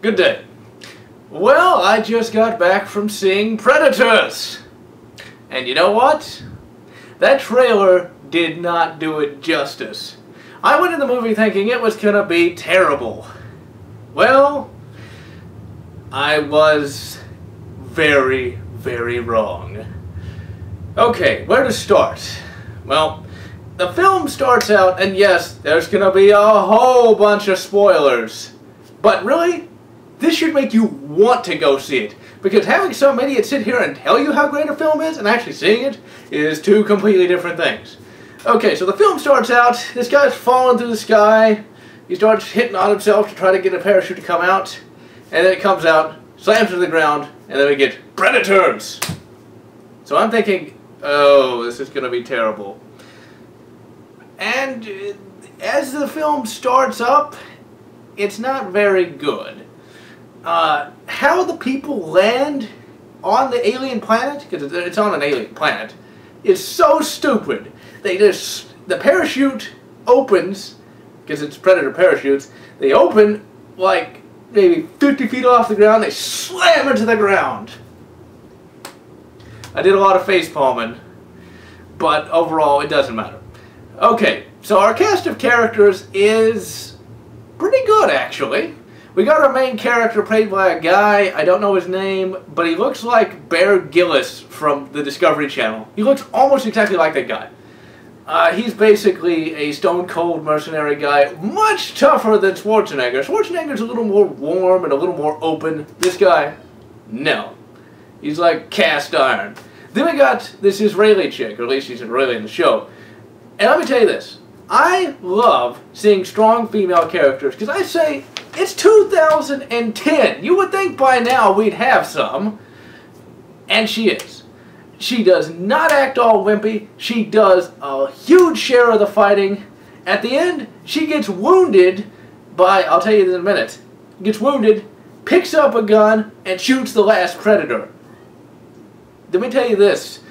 Good day. Well, I just got back from seeing Predators. And you know what? That trailer did not do it justice. I went in the movie thinking it was gonna be terrible. Well, I was very, very wrong. Okay, where to start? Well, the film starts out, and yes, there's gonna be a whole bunch of spoilers. But really, this should make you want to go see it. Because having some idiot sit here and tell you how great a film is and actually seeing it is two completely different things. Okay, so the film starts out, this guy's falling through the sky, he starts hitting on himself to try to get a parachute to come out, and then it comes out, slams to the ground, and then we get Predators! So I'm thinking, oh, this is going to be terrible. And as the film starts up, it's not very good. How the people land on the alien planet, because it's on an alien planet, is so stupid. The parachute opens, because it's Predator parachutes, they open like maybe 50 feet off the ground, they slam into the ground. I did a lot of face palming, but overall it doesn't matter. Okay, so our cast of characters is pretty good actually. We got our main character played by a guy, I don't know his name, but he looks like Bear Grylls from the Discovery Channel. He looks almost exactly like that guy. He's basically a stone-cold mercenary guy, much tougher than Schwarzenegger. Schwarzenegger's a little more warm and a little more open. This guy, no. He's like cast iron. Then we got this Israeli chick, or at least she's Israeli in the show. And let me tell you this. I love seeing strong female characters, because I say, it's 2010. You would think by now we'd have some. And she is. She does not act all wimpy. She does a huge share of the fighting. At the end, she gets wounded by, I'll tell you this in a minute, gets wounded, picks up a gun, and shoots the last Predator. Let me tell you this.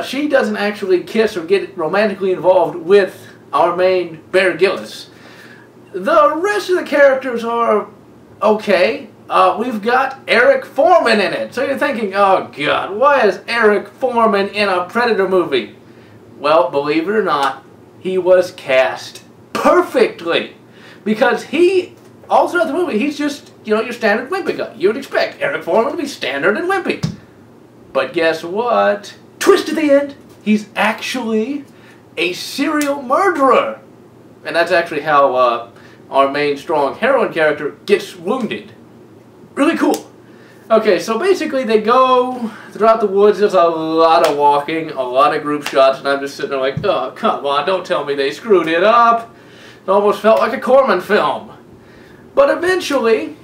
She doesn't actually kiss or get romantically involved with our main Bear Grylls. The rest of the characters are okay. We've got Eric Foreman in it. So you're thinking, oh God, why is Eric Foreman in a Predator movie? Well, believe it or not, he was cast perfectly. Because he, all throughout the movie, he's just, you know, your standard wimpy guy. You would expect Eric Foreman to be standard and wimpy. But guess what? Twist at the end, he's actually a serial murderer. And that's actually how our main strong heroine character gets wounded. Really cool. Okay, so basically they go throughout the woods. There's a lot of walking, a lot of group shots, and I'm just sitting there like, oh, come on, don't tell me they screwed it up. It almost felt like a Corman film. But eventually,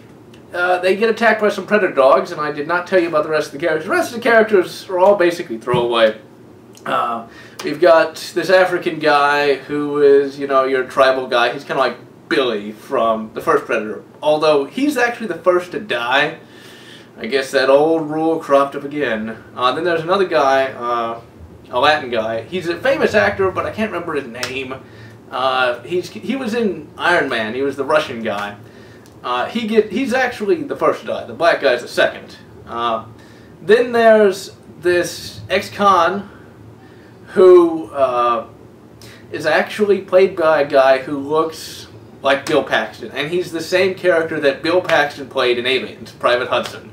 they get attacked by some predator dogs, and I did not tell you about the rest of the characters. The rest of the characters are all basically throwaway. We've got this African guy who is, you know, your tribal guy. He's kind of like Billy from the first Predator. Although, he's actually the first to die. I guess that old rule cropped up again. Then there's another guy, a Latin guy. He's a famous actor, but I can't remember his name. He was in Iron Man. He was the Russian guy. He's actually the first to die. The black guy's the second. Then there's this ex-con who is actually played by a guy who looks like Bill Paxton. And he's the same character that Bill Paxton played in Aliens, Private Hudson.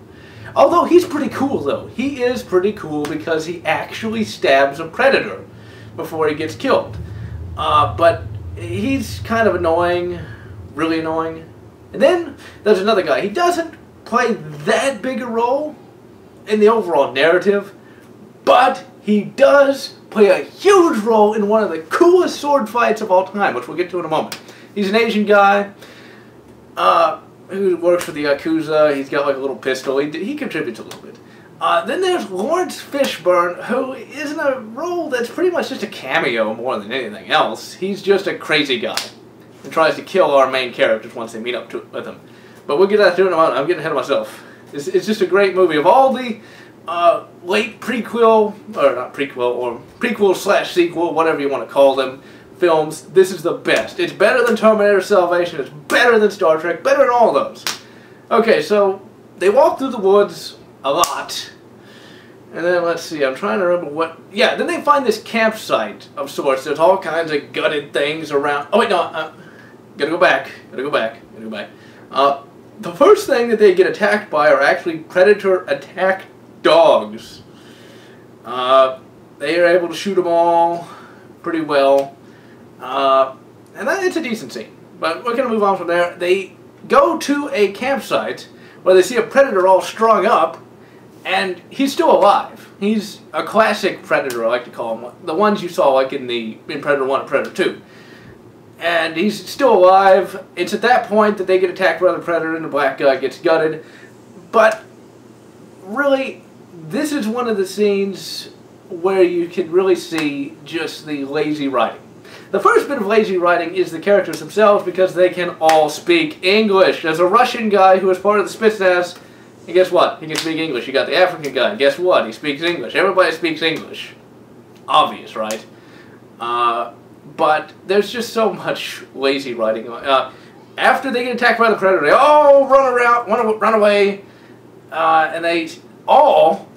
Although he's pretty cool, though. He is pretty cool because he actually stabs a predator before he gets killed. But he's kind of annoying, really annoying. And then there's another guy. He doesn't play that big a role in the overall narrative, but he does play a huge role in one of the coolest sword fights of all time, which we'll get to in a moment. He's an Asian guy who works for the Yakuza. He's got like a little pistol. He contributes a little bit. Then there's Lawrence Fishburne, who is in a role that's pretty much just a cameo more than anything else. He's just a crazy guy and tries to kill our main characters once they meet up with him. But we'll get that to it in a moment. I'm getting ahead of myself. It's just a great movie. Of all the late prequel, or not prequel, or prequel/sequel, whatever you want to call them, films, this is the best. It's better than Terminator Salvation, it's better than Star Trek, better than all those. Okay, so they walk through the woods a lot. And then, let's see, I'm trying to remember what... Yeah, then they find this campsite of sorts. There's all kinds of gutted things around... Oh, wait, no. Gotta go back. The first thing that they get attacked by are actually predator-attacked dogs. They are able to shoot them all pretty well. And it's a decent scene. But we're going to move on from there. They go to a campsite where they see a predator all strung up, and he's still alive. He's a classic predator, I like to call him. The ones you saw like in Predator 1 and Predator 2. And he's still alive. It's at that point that they get attacked by the predator and the black guy gets gutted. But really, this is one of the scenes where you can really see just the lazy writing. The first bit of lazy writing is the characters themselves because they can all speak English. There's a Russian guy who is part of the Spetsnaz, and guess what? He can speak English. You got the African guy, guess what? He speaks English. Everybody speaks English. Obvious, right? But there's just so much lazy writing. After they get attacked by the predator, they all run away, and they all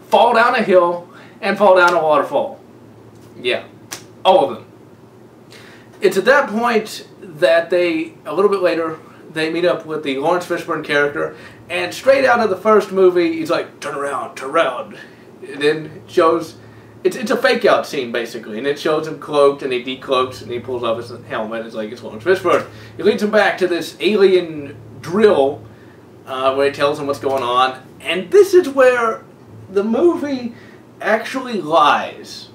fall down a hill and fall down a waterfall. Yeah, all of them. It's at that point that a little bit later, they meet up with the Lawrence Fishburne character, and straight out of the first movie, he's like, turn around, turn around. And then it shows... It's a fake-out scene, basically, and it shows him cloaked, and he decloaks, and he pulls off his helmet. It's like, it's Lawrence Fishburne. He leads him back to this alien drill, where he tells him what's going on. And this is where the movie actually lies.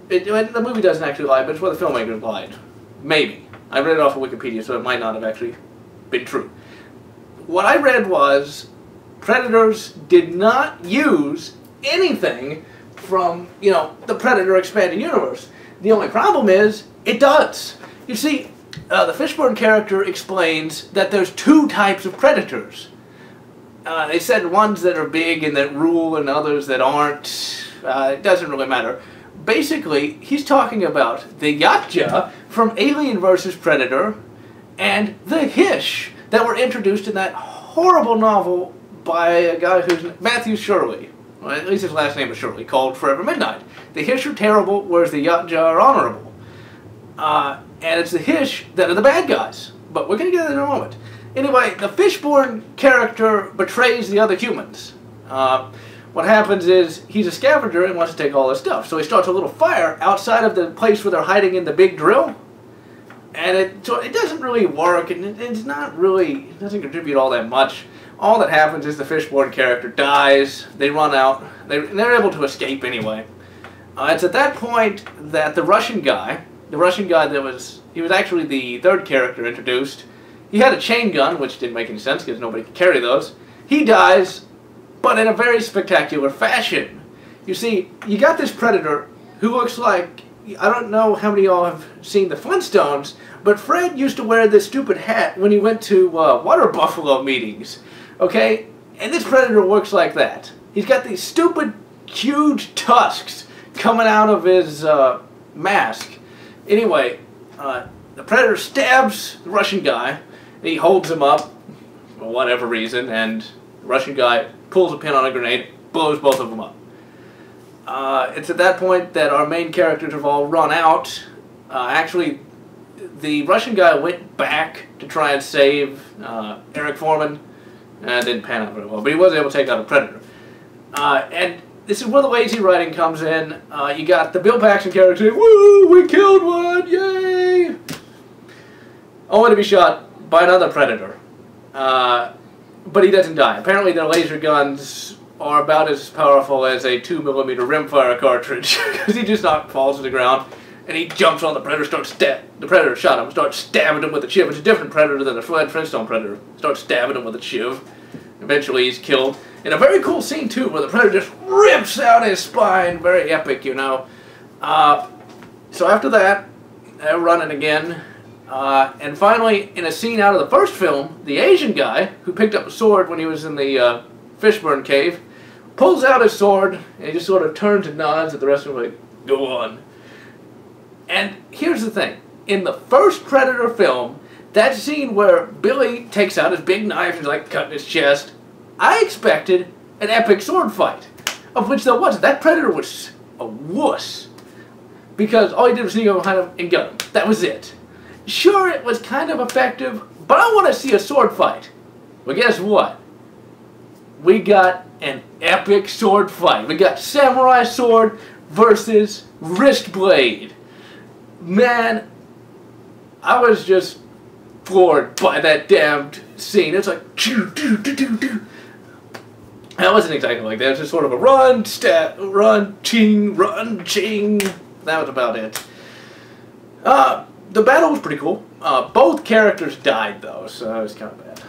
The movie doesn't actually lie, but it's where the filmmakers lied. Maybe. I read it off of Wikipedia, so it might not have actually been true. What I read was, Predators did not use anything from, the Predator expanded universe. The only problem is, it does. You see, the Fishburne character explains that there's two types of predators. They said ones that are big and that rule and others that aren't. It doesn't really matter. Basically, he's talking about the Yatja from Alien vs. Predator and the Hish that were introduced in that horrible novel by a guy who's Matthew Shirley. Well, at least his last name is Shirley, called Forever Midnight. The Hish are terrible, whereas the Yatja are honorable. And it's the Hish that are the bad guys. But we're going to get that in a moment. Anyway, the Fishburne character betrays the other humans. What happens is, he's a scavenger and wants to take all this stuff. So he starts a little fire outside of the place where they're hiding in the big drill. And it doesn't really work, and it's not really, it doesn't contribute all that much. All that happens is the Fishburne character dies, they run out, they're able to escape anyway. It's at that point that the Russian guy he was actually the third character introduced. He had a chain gun, which didn't make any sense because nobody could carry those. He dies, but in a very spectacular fashion. You see, you got this predator who looks like, I don't know how many of y'all have seen the Flintstones, but Fred used to wear this stupid hat when he went to water buffalo meetings. Okay? And this predator looks like that. He's got these stupid, huge tusks coming out of his mask. Anyway, the predator stabs the Russian guy, and he holds him up for whatever reason, and the Russian guy pulls a pin on a grenade, blows both of them up. It's at that point that our main characters have all run out. Actually, the Russian guy went back to try and save Eric Foreman. It didn't pan out very well, but he was able to take out a predator. And this is where the lazy writing comes in. You got the Bill Paxton character saying, "Woo, we killed one, yay!" Only to be shot by another predator. But he doesn't die. Apparently their laser guns are about as powerful as a 2mm rimfire cartridge, because he just falls to the ground, and he jumps on the predator, the predator shot him, starts stabbing him with a shiv. It's a different predator than the Flintstone predator. Starts stabbing him with a shiv. Eventually he's killed. In a very cool scene too, where the predator just rips out his spine. Very epic, you know. So after that, they're running again. And finally, in a scene out of the first film, the Asian guy, who picked up a sword when he was in the Fishburne cave, pulls out his sword, and he just sort of turns and nods at the rest of them, like, go on. And here's the thing. In the first Predator film, That scene where Billy takes out his big knife and is like cutting his chest, I expected an epic sword fight, of which there wasn't. That Predator was a wuss, because all he did was sneak up behind him and get him. That was it. Sure, it was kind of effective, but I want to see a sword fight. Well, guess what? We got an epic sword fight. We got samurai sword versus wrist blade. Man, I was just floored by that damned scene. It's like, choo, doo, doo, doo, doo. And it wasn't exactly like that. It was just sort of a run, stat, run, ching, run, ching. That was about it. The battle was pretty cool. Both characters died, though, so it was kind of bad.